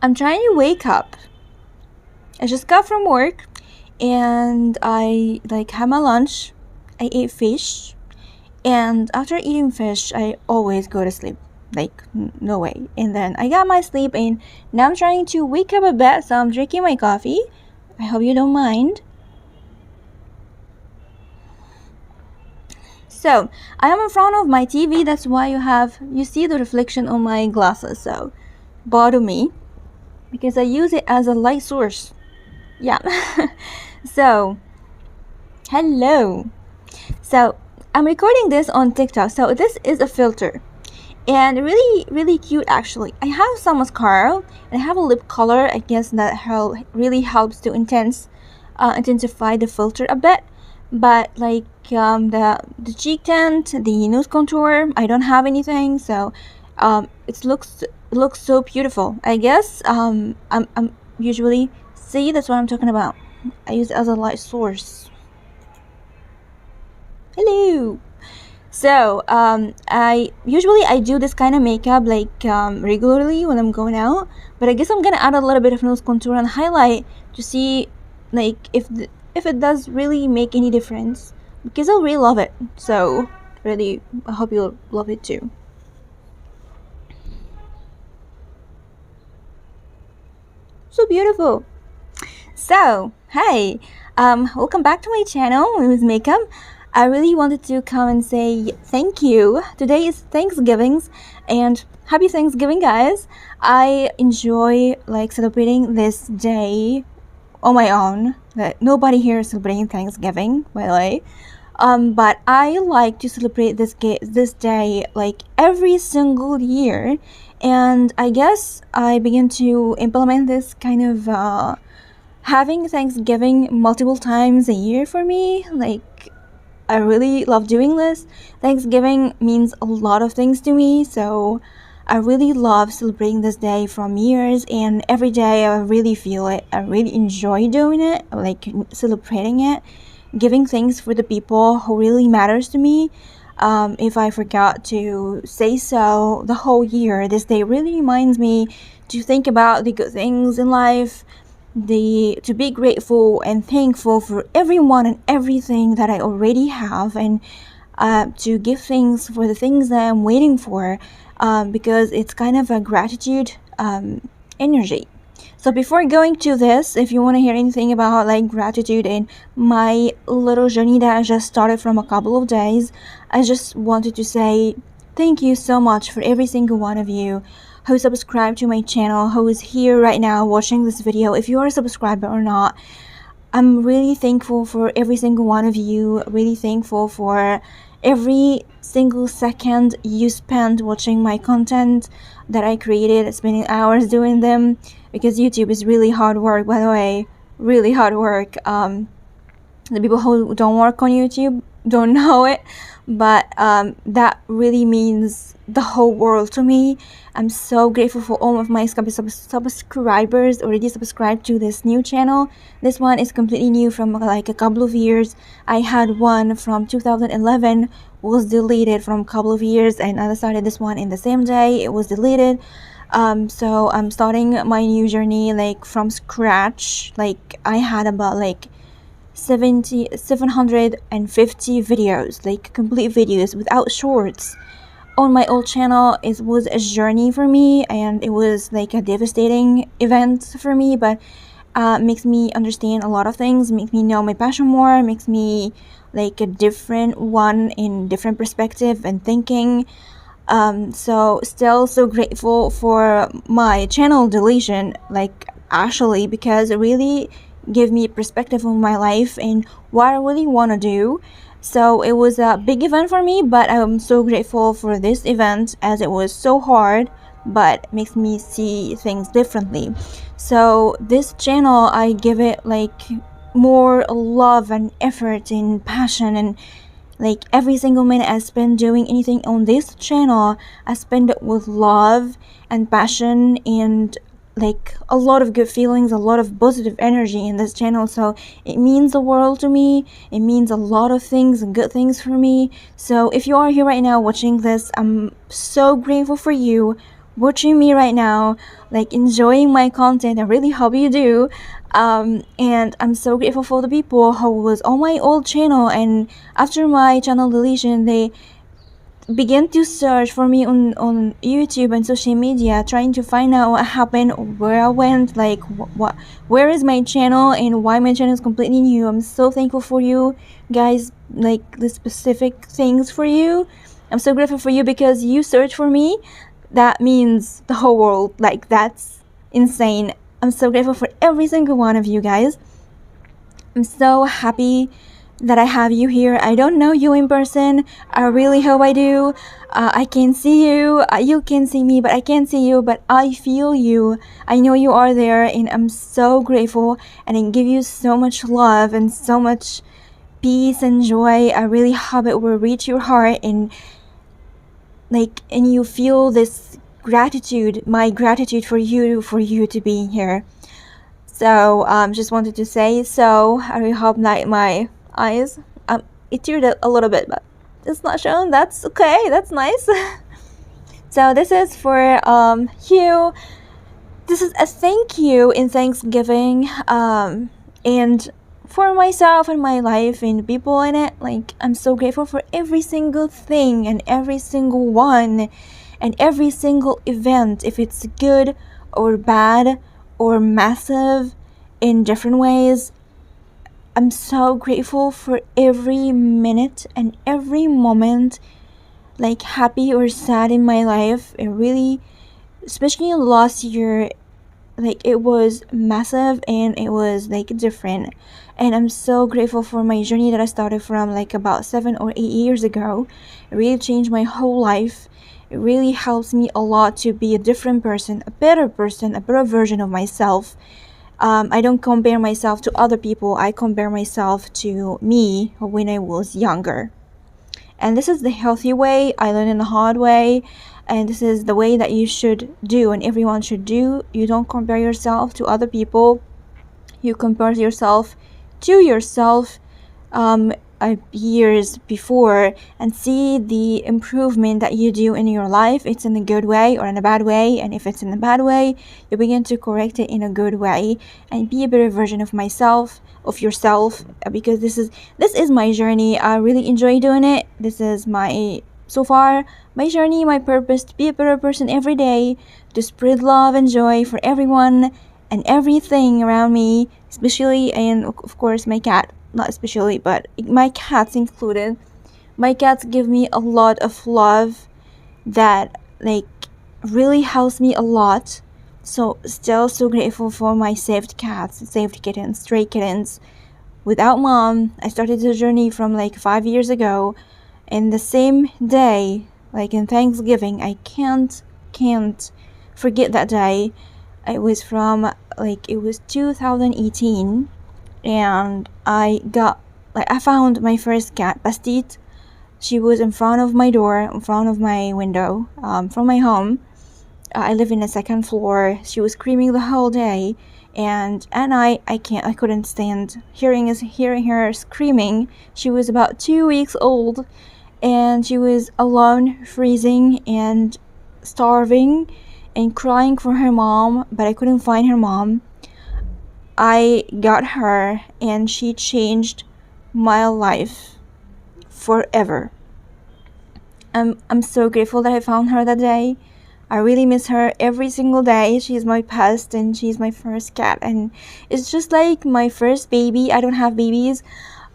I'm trying to wake up. I just got from work and I had my lunch. I ate fish, and after eating fish I always go to sleep. No way. And then I got my sleep, and now I'm trying to wake up a bit, so I'm drinking my coffee. I hope you don't mind. So I am in front of my TV, that's why you see the reflection on my glasses, so bother me because I use it as a light source. Yeah. So hello. So I'm recording this on TikTok, so this is a filter and really cute actually. I have some mascara and I have a lip color. I guess that really helps to intensify the filter a bit. But the cheek tint, the nose contour, I don't have anything, so it looks so beautiful. I guess I'm usually, see, that's what I'm talking about. I use it as a light source. Hello. So I do this kind of makeup regularly when I'm going out, but I guess I'm gonna add a little bit of nose contour and highlight to see if it does really make any difference, because I really love it. So really, I hope you'll love it too. So beautiful. So hey, welcome back to my channel with makeup. I really wanted to come and say thank you. Today is Thanksgiving, and happy Thanksgiving, guys. I enjoy celebrating this day on my own. Nobody here is celebrating Thanksgiving, by the way. But I like to celebrate this day every single year, and I guess I began to implement this kind of having Thanksgiving multiple times a year for me. I really love doing this. Thanksgiving means a lot of things to me, so I really love celebrating this day from years, and every day I really feel it. I really enjoy doing it, celebrating it, giving things for the people who really matters to me. If I forgot to say so the whole year, this day really reminds me to think about the good things in life, to be grateful and thankful for everyone and everything that I already have, and to give thanks for the things that I'm waiting for, because it's kind of a gratitude energy. So before going to this, if you want to hear anything about gratitude and my little journey that I just started from a couple of days, I just wanted to say thank you so much for every single one of you who subscribed to my channel, who is here right now watching this video. If you are a subscriber or not, I'm really thankful for every single one of you. Really thankful for every single second you spend watching my content that I created, spending hours doing them, because YouTube is really hard work, by the way. Really hard work. The people who don't work on YouTube don't know it, but that really means the whole world to me. I'm so grateful for all of my subscribers already subscribed to this new channel. This one is completely new from a couple of years. I had one from 2011, was deleted from a couple of years, and I started this one in the same day it was deleted. So I'm starting my new journey from scratch. I had about 750 videos, complete videos without shorts. On my old channel, it was a journey for me, and it was a devastating event for me, but makes me understand a lot of things, makes me know my passion more, makes me a different one in different perspective and thinking. So still so grateful for my channel deletion, actually, because it really gave me a perspective on my life and what I really want to do. So it was a big event for me, but I'm so grateful for this event, as it was so hard, but makes me see things differently. So this channel, I give it more love and effort and passion, and every single minute I spend doing anything on this channel, I spend it with love and passion and a lot of good feelings, a lot of positive energy in this channel. So it means the world to me. It means a lot of things and good things for me. So if you are here right now watching this, I'm so grateful for you. watching me right now, like enjoying my content. I really hope you do. And I'm so grateful for the people who was on my old channel, and after my channel deletion, they began to search for me on YouTube and social media, trying to find out what happened, where I went, like where is my channel and why my channel is completely new. I'm so thankful for you guys, like the specific things for you. I'm so grateful for you because you search for me. That means the whole world. Like, that's insane. I'm so grateful for every single one of you guys. I'm so happy that I have you here. I don't know you in person. I really hope I do. I can see you. You can see me, but I can't see you. But I feel you. I know you are there, and I'm so grateful. And I give you so much love and so much peace and joy. I really hope it will reach your heart, and you feel this gratitude, my gratitude for you to be here. So just wanted to say, so I really hope that my eyes, it teared a little bit, but it's not shown. That's okay. That's nice. So this is for you. This is a thank you in Thanksgiving, and for myself and my life and people in it. Like, I'm so grateful for every single thing and every single one and every single event, if it's good or bad or massive in different ways. I'm so grateful for every minute and every moment, like happy or sad in my life. It really, especially last year, like it was massive and it was like different. And I'm so grateful for my journey that I started from like about 7 or 8 years ago. It really changed my whole life. It really helps me a lot to be a different person, a better version of myself. I don't compare myself to other people. I compare myself to me when I was younger. And this is the healthy way. I learned in the hard way. And this is the way that you should do and everyone should do. You don't compare yourself to other people. You compare yourself to yourself years before, and see the improvement that you do in your life. It's in a good way or in a bad way, and if it's in a bad way, you begin to correct it in a good way and be a better version of yourself, because this is my journey. I really enjoy doing it. This is my journey, my purpose, to be a better person every day, to spread love and joy for everyone and everything around me, especially, and of course my cat. Not especially, but my cats included. My cats give me a lot of love that like really helps me a lot. So still so grateful for my saved cats, saved kittens, stray kittens. Without mom, I started the journey from like 5 years ago, and the same day, like in Thanksgiving, I can't forget that day. It was 2018. And I found my first cat, Bastite. She was in front of my door, in front of my window, from my home. I live in a second floor. She was screaming the whole day, and at night I couldn't stand hearing her screaming. She was about 2 weeks old, and she was alone, freezing and starving and crying for her mom, but I couldn't find her mom. I got her, and she changed my life forever. I'm so grateful that I found her that day. I really miss her every single day. She's my pest, and she's my first cat, and it's just like my first baby. I don't have babies,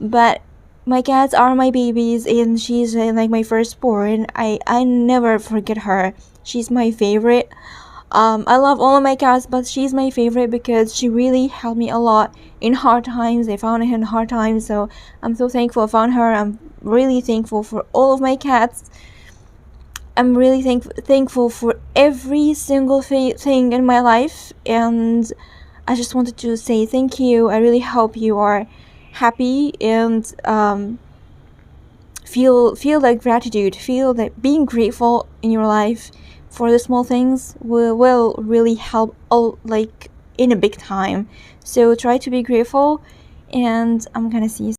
but my cats are my babies, and she's like my firstborn. I never forget her. She's my favorite. I love all of my cats, but she's my favorite because she really helped me a lot in hard times. I found her in hard times, so I'm so thankful I found her. I'm really thankful for all of my cats. I'm really thankful for every single thing in my life, and I just wanted to say thank you. I really hope you are happy and feel like gratitude, feel that being grateful in your life for the small things will really help in a big time. So try to be grateful, and I'm gonna see you